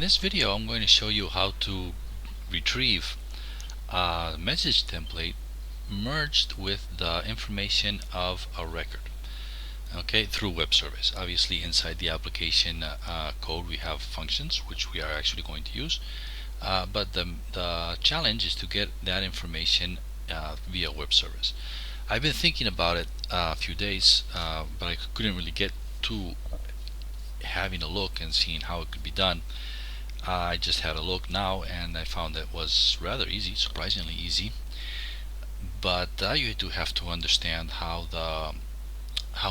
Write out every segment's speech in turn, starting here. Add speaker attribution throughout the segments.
Speaker 1: this video I'm going to show you how to retrieve a message template merged with the information of a record, okay, through web service. Obviously inside the application code we have functions which we are actually going to use, but the challenge is to get that information via web service. I've been thinking about it a few days, but I couldn't really get to having a look and seeing how it could be done. I just had a look now and I found it was rather easy, surprisingly easy, but you do have to understand how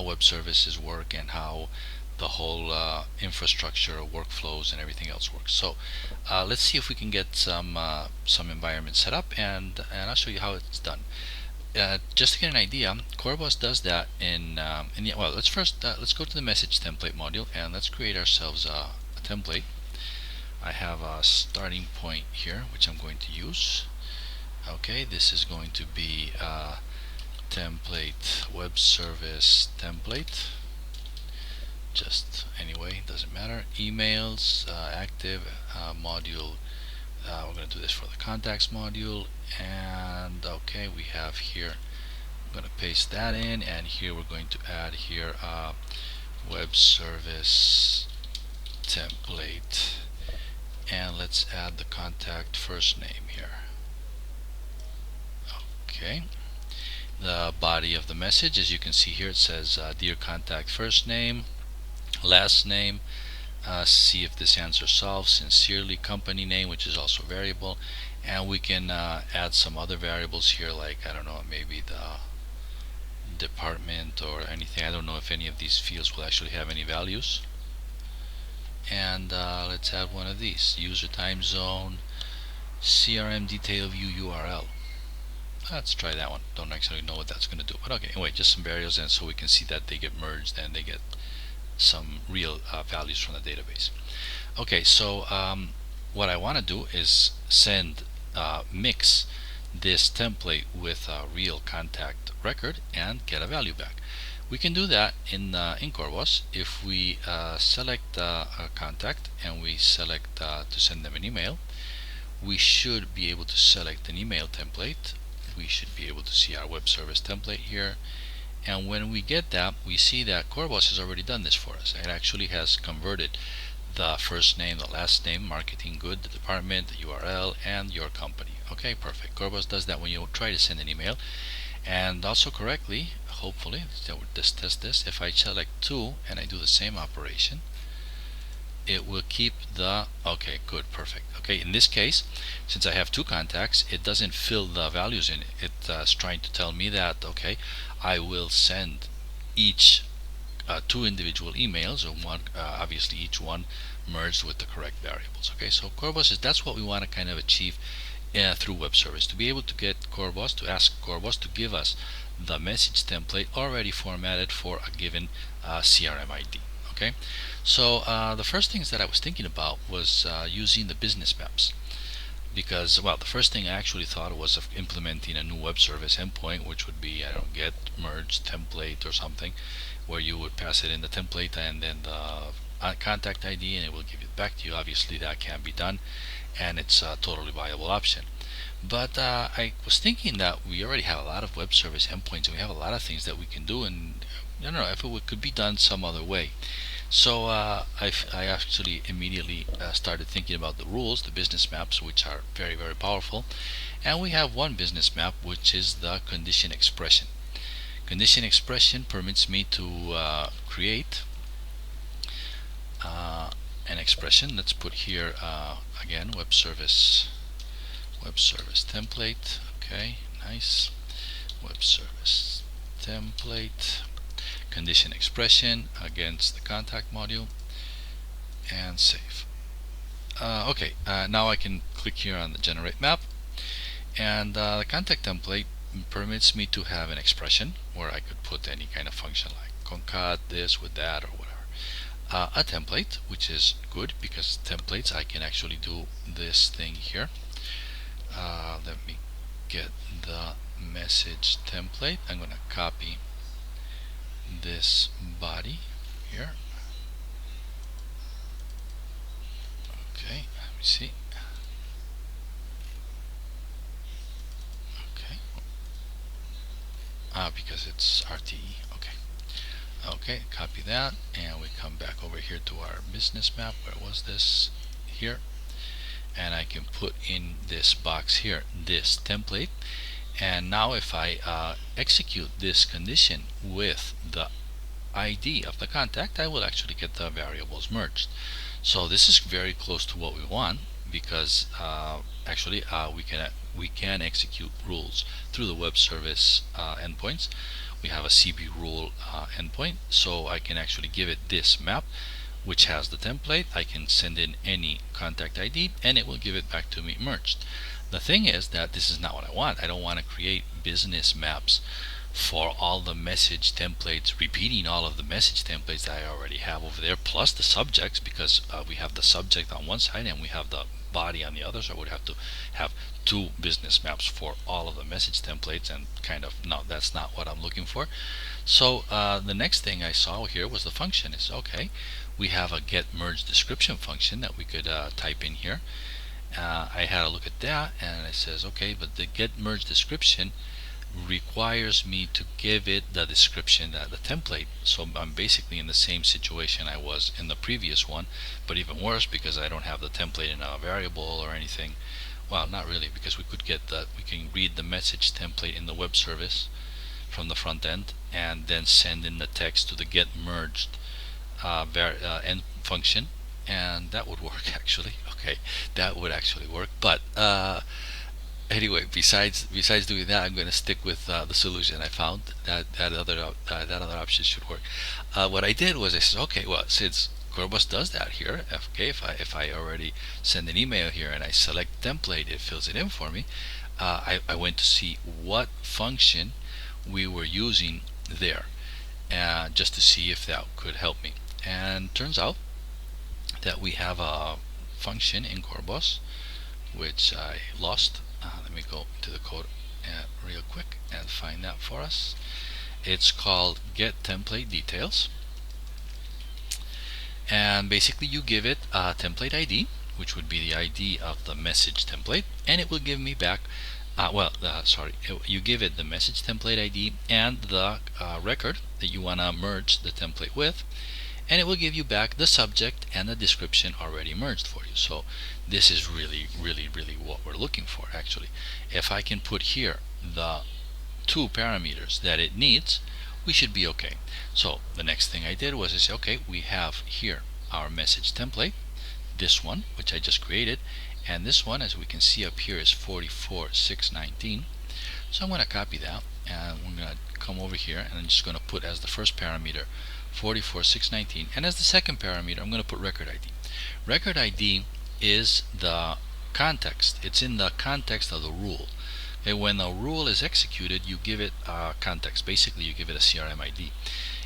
Speaker 1: web services work and how the whole infrastructure, workflows, and everything else works. So let's see if we can get some environment set up, and I'll show you how it's done. Just to get an idea, coreBOS does that well, let's go to the message template module and let's create ourselves a template. I have a starting point here which I'm going to use. Okay, this is going to be a template, web service template, just anyway, doesn't matter. Emails, active module, we're going to do this for the contacts module, and okay, we have here, I'm going to paste that in, and here we're going to add here web service template, and let's add the contact first name here. Okay, the body of the message, as you can see here, it says dear contact first name, last name, see if this answer solves, sincerely, company name, which is also variable, and we can add some other variables here, like I don't know, maybe the department or anything. I don't know if any of these fields will actually have any values. And let's add one of these, user time zone, CRM detail view URL. Let's try that one. Don't actually know what that's going to do, but okay, anyway, just some variables, and so we can see that they get merged and they get some real values from the database. Okay, so what I want to do is mix this template with a real contact record and get a value back. We can do that in coreBOS if we select a contact and we select to send them an email. We should be able to select an email template. We should be able to see our web service template here, and when we get that, we see that coreBOS has already done this for us. It actually has converted the first name, the last name, marketing good, the department, the URL, and your company. Okay, perfect. coreBOS does that when you try to send an email, and also correctly, hopefully. Let's test this. If I select 2 and I do the same operation, it will keep the, okay, good, perfect. Okay, in this case, since I have 2 contacts, it doesn't fill the values in. It's trying to tell me that, okay, I will send each 2 individual emails, or one, obviously each one merged with the correct variables. Okay, so coreBOS that's what we want to kind of achieve through web service, to be able to get coreBOS, to ask coreBOS to give us the message template already formatted for a given CRM ID. Okay, so the first things that I was thinking about was using the business maps, because, well, the first thing I actually thought was of implementing a new web service endpoint, which would be, I don't know, get merge template or something, where you would pass it in the template and then the contact ID, and it will give it back to you. Obviously that can be done, and it's a totally viable option. But I was thinking that we already have a lot of web service endpoints, and we have a lot of things that we can do, and I don't know if it could be done some other way. So I actually immediately started thinking about the rules, the business maps, which are very, very powerful. And we have one business map, which is the condition expression. Condition expression permits me to create an expression. Let's put here again web service template. Okay, nice. Web service template, condition expression against the contact module, and save. Okay, now I can click here on the generate map, and the contact template permits me to have an expression where I could put any kind of function like concat this with that or whatever. A template, which is good because templates, I can actually do this thing here. Let me get the message template. I'm going to copy this body here. Okay, see. Okay. Because it's RTE. Okay. Okay, copy that, and we come back over here to our business map. Where was this? Here. And I can put in this box here, this template. And now if I execute this condition with the ID of the contact, I will actually get the variables merged. So this is very close to what we want, because actually we can execute rules through the web service endpoints. We have a CB rule endpoint, so I can actually give it this map, which has the template. I can send in any contact ID, and it will give it back to me merged. The thing is that this is not what I want. I don't want to create business maps for all the message templates, repeating all of the message templates that I already have over there, plus the subjects, because we have the subject on one side and we have the body on the other. So I would have to have two business maps for all of the message templates, and kind of, no, that's not what I'm looking for. So the next thing I saw here was the function. Is okay, we have a get merge description function that we could type in here. I had a look at that, and it says okay, but the get merge description requires me to give it the description, the template. So I'm basically in the same situation I was in the previous one, but even worse, because I don't have the template in a variable or anything. Well, not really, because we can read the message template in the web service from the front end, and then send in the text to the get merged end function, and that would work actually. Okay, that would actually work, but anyway, besides doing that, I'm going to stick with the solution I found. That other option should work. What I did was I said, okay, well, since coreBOS does that here, okay, if I already send an email here and I select template, it fills it in for me. I went to see what function we were using there, just to see if that could help me. And turns out that we have a function in coreBOS which I lost. Let me go to the code real quick and find that for us. It's called get template details, and basically you give it a template ID, which would be the ID of the message template, and it will give me back you give it the message template ID and the record that you want to merge the template with, and it will give you back the subject and the description already merged for you. So this is really what we're looking for actually. If I can put here the two parameters that it needs, we should be okay. So the next thing I did was I said, okay, we have here our message template, this one which I just created, and this one, as we can see up here, is 44619. So I'm going to copy that, and we're going to come over here, and I'm just going to put as the first parameter 44619, and as the second parameter I'm going to put record ID. Record ID is the context. It's in the context of the rule. Okay, when a rule is executed, you give it a context. Basically, you give it a CRM ID,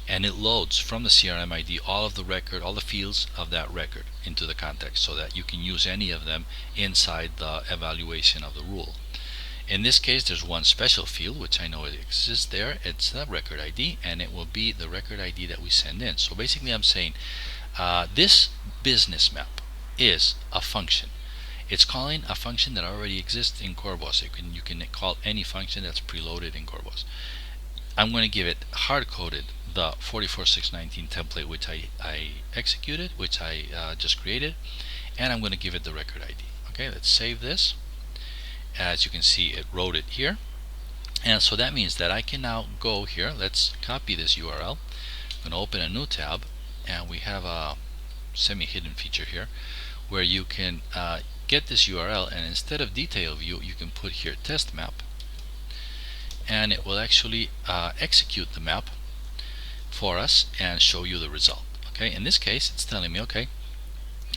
Speaker 1: and it loads from the CRM ID all of the record, all the fields of that record into the context, so that you can use any of them inside the evaluation of the rule. In this case, there's one special field which I know it exists there. It's the record ID, and it will be the record ID that we send in. So basically I'm saying this business map is a function. It's calling a function that already exists in coreBOS. You can call any function that's preloaded in coreBOS. I'm going to give it hard-coded the 44619 template which I executed, which I just created, and I'm going to give it the record ID. Okay, let's save this. As you can see, it wrote it here, and so that means that I can now go here. Let's copy this URL. I'm going to open a new tab, and we have a semi-hidden feature here where you can get this URL, and instead of detail view you can put here test map, and it will actually execute the map for us and show you the result. Okay, in this case it's telling me, okay,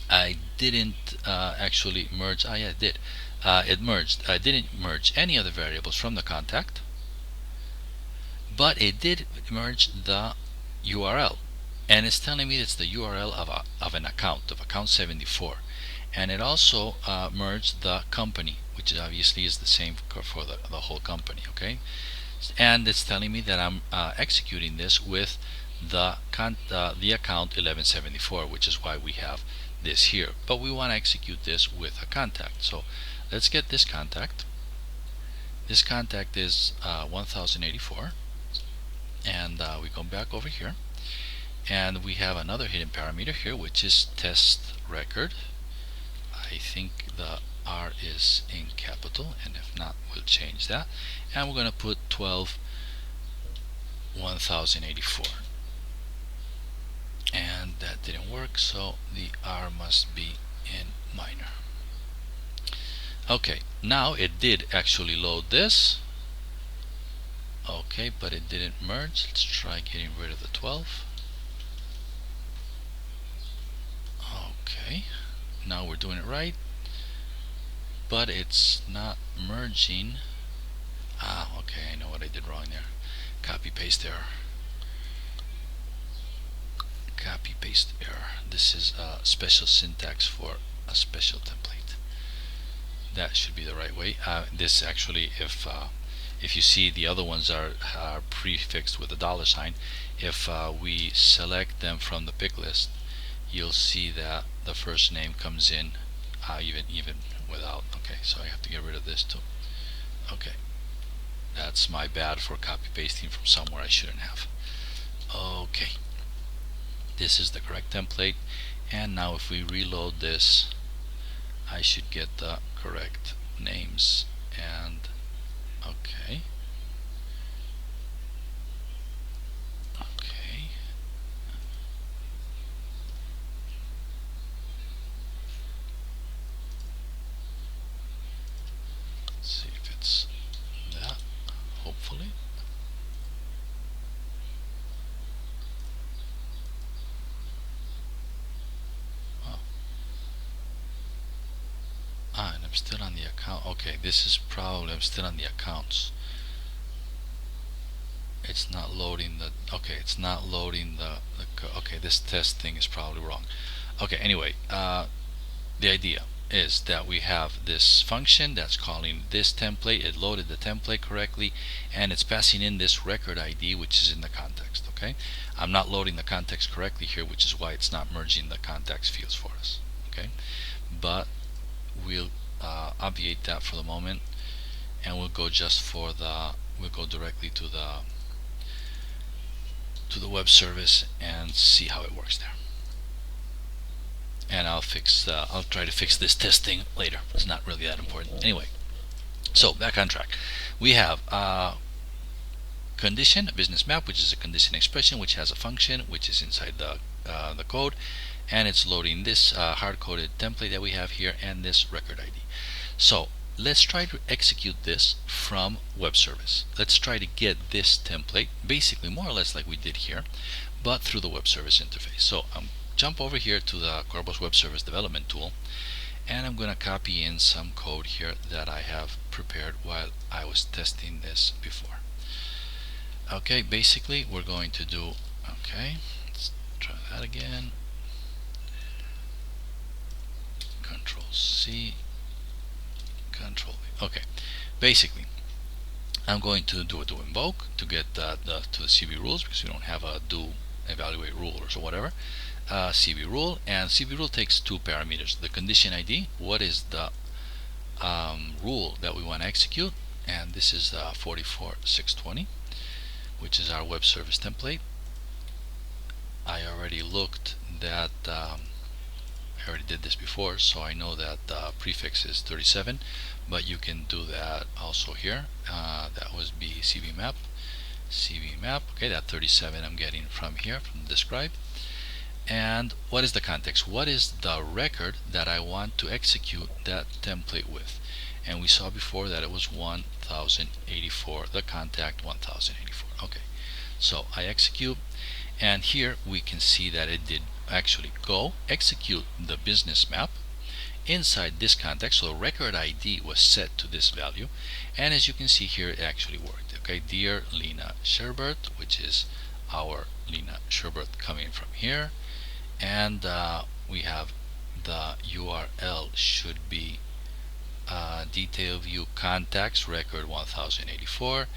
Speaker 1: I didn't actually merge. Yeah, it did. It merged. I didn't merge any of the variables from the contact, but it did merge the URL, and it's telling me it's the URL of an account, of account 74, and it also merged the company, which obviously is the same for the whole company. Okay, and it's telling me that I'm executing this with the account 1174, which is why we have this here, but we want to execute this with a contact. So let's get this contact. This contact is 1084, and we go back over here, and we have another hidden parameter here, which is test record. I think the R is in capital, and if not, we'll change that, and we're going to put 12 1084, and that didn't work, so the R must be in minor. Okay, now it did actually load this. Okay, but it didn't merge. Let's try getting rid of the 12. Okay, now we're doing it right, but it's not merging. Okay, I know what I did wrong there. Copy paste error. Copy paste error. This is a special syntax for a special template. That should be the right way. This actually, if you see, the other ones are prefixed with a $sign. If we select them from the pick list, you'll see that the first name comes in even without. Okay, so I have to get rid of this too. Okay, that's my bad for copy pasting from somewhere I shouldn't have. Okay, this is the correct template, and now if we reload this, I should get the correct names. And okay, let's see if it's that, hopefully. And I'm still on the account. Okay, this is probably, I'm still on the accounts. It's not loading the, okay, it's not loading the okay, this test thing is probably wrong. Okay, anyway, the idea is that we have this function that's calling this template. It loaded the template correctly, and it's passing in this record ID, which is in the context. Okay, I'm not loading the context correctly here, which is why it's not merging the context fields for us. Okay, but we'll obviate that for the moment, and we'll go just for the, we'll go directly to the web service and see how it works there. And I'll try to fix this test thing later. It's not really that important. Anyway, so back on track. We have a condition, a business map, which is a condition expression, which has a function, which is inside the code, and it's loading this hard-coded template that we have here and this record ID. So let's try to execute this from web service. Let's try to get this template, basically more or less like we did here, but through the web service interface. So jump over here to the coreBOS Web Service Development tool, and I'm going to copy in some code here that I have prepared while I was testing this before. Okay, basically we're going to do, okay, let's try that again. Control C, Control V. Okay, basically I'm going to do a do invoke to get to the CB rules, because we don't have a do evaluate rulers or whatever. CB rule, and CB rule takes two parameters: the condition ID, what is the rule that we want to execute, and this is 44620, which is our web service template. I already looked that I already did this before, so I know that the prefix is 37, but you can do that also here. That was CB map. Okay, that 37 I'm getting from here, from describe. And what is the context? What is the record that I want to execute that template with? And we saw before that it was 1084, the contact 1084. Okay, so I execute, and here we can see that it did actually go execute the business map inside this context. So the record ID was set to this value, and as you can see here, it actually worked. Okay, dear Lena Sherbert, which is our Lena Sherbert coming from here, and we have the URL should be detail view contacts record 1084,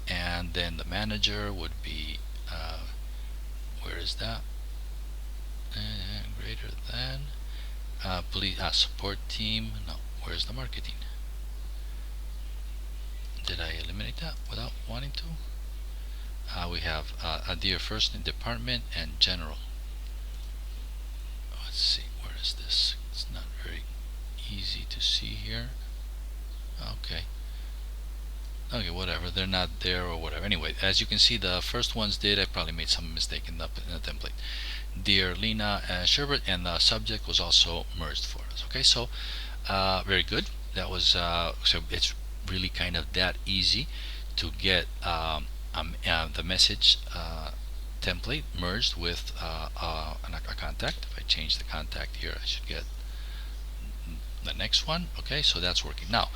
Speaker 1: and then the manager would be where is that? Greater than, Please, support team. No, where's the marketing? Did I eliminate that without wanting to? We have a dear first name, department, and general. Let's see, where is this? It's not very easy to see here. Okay. Okay, whatever. They're not there or whatever. Anyway, as you can see, the first ones did. I probably made some mistake in the template. Dear Lena Sherbert, and the subject was also merged for us. Okay, so very good. That was so it's really kind of that easy to get the message template merged with a contact. If I change the contact here, I should get the next one. Okay, so that's working now.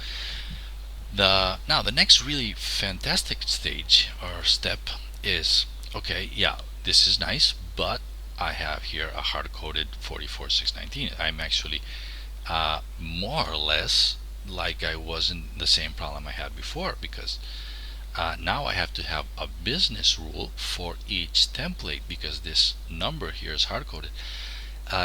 Speaker 1: The next really fantastic stage or step is, okay, yeah, this is nice, but I have here a hard-coded 44619. I'm actually more or less like I was in the same problem I had before, because now I have to have a business rule for each template, because this number here is hard-coded.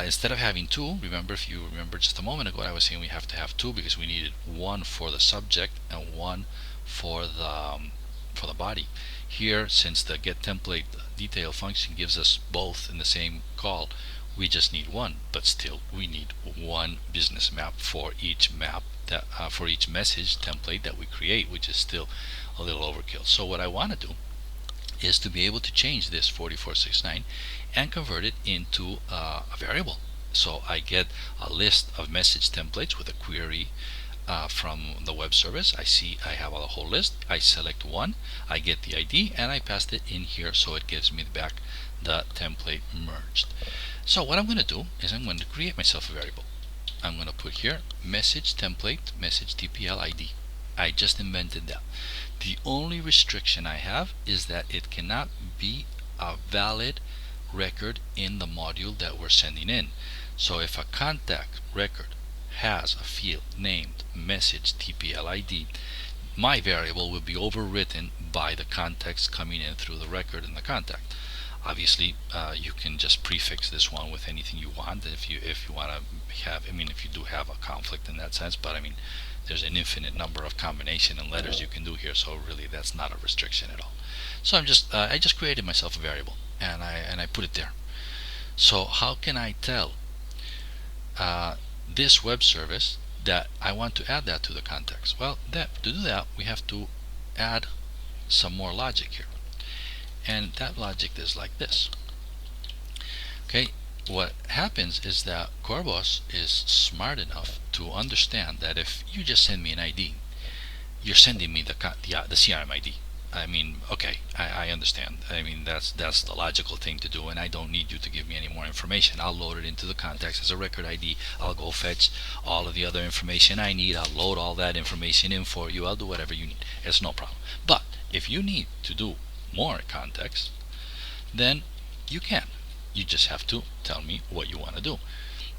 Speaker 1: Instead of having two, remember, if you remember just a moment ago, I was saying we have to have two because we needed one for the subject and one for the body. Here, since the get template detail function gives us both in the same call, we just need one, but still we need one business map for each map that for each message template that we create, which is still a little overkill. So what I want to do is to be able to change this 4469 and convert it into a variable. So I get a list of message templates with a query from the web service. I see I have a whole list. I select one, I get the ID, and I paste it in here, so it gives me back the template merged. So what I'm going to do is I'm going to create myself a variable. I'm going to put here message template message TPL ID. I just invented that. The only restriction I have is that it cannot be a valid record in the module that we're sending in. So if a contact record has a field named message TPL ID, my variable will be overwritten by the context coming in through the record in the contact. Obviously, you can just prefix this one with anything you want if you want to have. I mean, if you do have a conflict in that sense, but I mean, there's an infinite number of combination and letters you can do here, so really that's not a restriction at all. So I just created myself a variable and I put it there. So how can I tell this web service that I want to add that to the context? Well, to do that, we have to add some more logic here, and that logic is like this. Okay, what happens is that coreBOS is smart enough to understand that if you just send me an ID, you're sending me the CRM ID. I mean, okay, I understand. I mean, that's the logical thing to do, and I don't need you to give me any more information. I'll load it into the context as a record ID. I'll go fetch all of the other information I need. I'll load all that information in for you. I'll do whatever you need. It's no problem. But if you need to do more context, then you can. You just have to tell me what you want to do.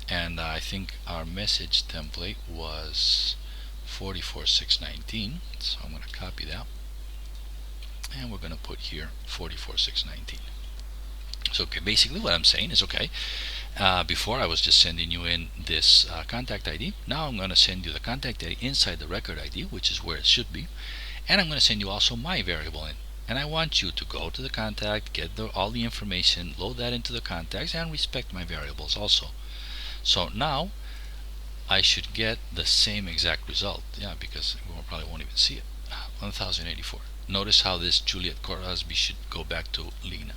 Speaker 1: And I think our message template was 44619, so I'm going to copy that, and we're going to put here 44619. So okay, basically what I'm saying is, okay, before I was just sending you in this contact ID. Now I'm going to send you the contact ID inside the record ID, which is where it should be, and I'm going to send you also my variable in. And I want you to go to the contact, get all the information, load that into the context, and respect my variables also. So now I should get the same exact result. Yeah, because we probably won't even see it. 1084. Notice how this Juliet Crosby should go back to Lena.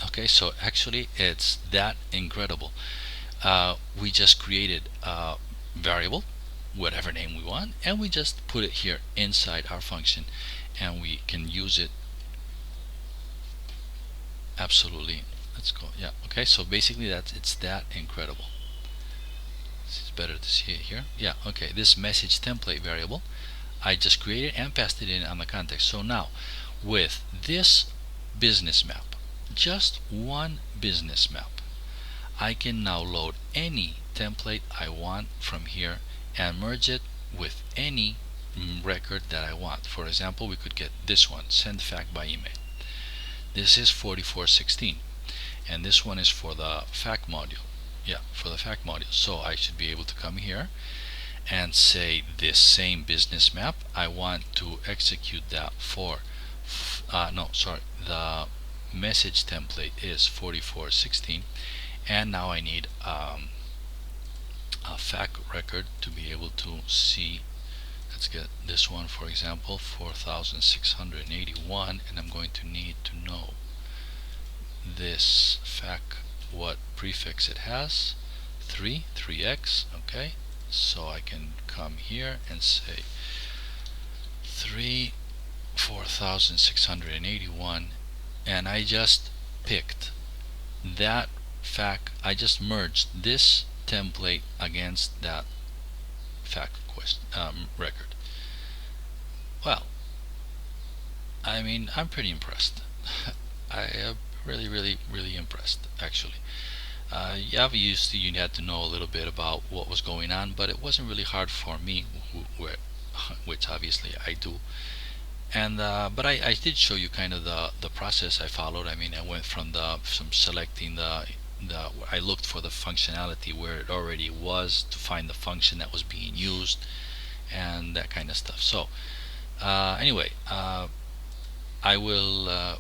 Speaker 1: Okay, so actually it's that incredible. We just created a variable, whatever name we want, and we just put it here inside our function, and we can use it absolutely. Let's go. Yeah, okay, so basically it's that incredible. It's better to see it here. Yeah, okay, this message template variable I just created and passed it in on the context. So now with this business map, just one business map, I can now load any template I want from here and merge it with any record that I want. For example, we could get this one, send fact by email. This is 4416, and this one is for the fact module. yeah, for the fact module. So I should be able to come here and say this same business map, I want to execute that for no, sorry, the message template is 4416, and now I need a fact record to be able to see. Let's get this one, for example, 4681, and I'm going to need to know this fact, what prefix it has. 3x. Okay, so I can come here and say 4681, and I just picked that fact. I just merged this template against that fact record. Well, I mean, I'm pretty impressed. I am really impressed, actually. Yeah, obviously you had to know a little bit about what was going on, but it wasn't really hard for me, which obviously I do. And but I did show you kind of the process I followed. I mean, I went from selecting I looked for the functionality where it already was to find the function that was being used and that kind of stuff. So anyway, I will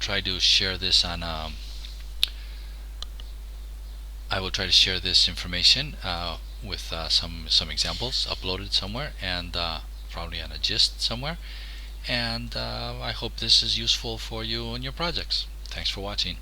Speaker 1: try to share this on I will try to share this information with some examples uploaded somewhere, and probably on a gist somewhere. And I hope this is useful for you in your projects. Thanks for watching.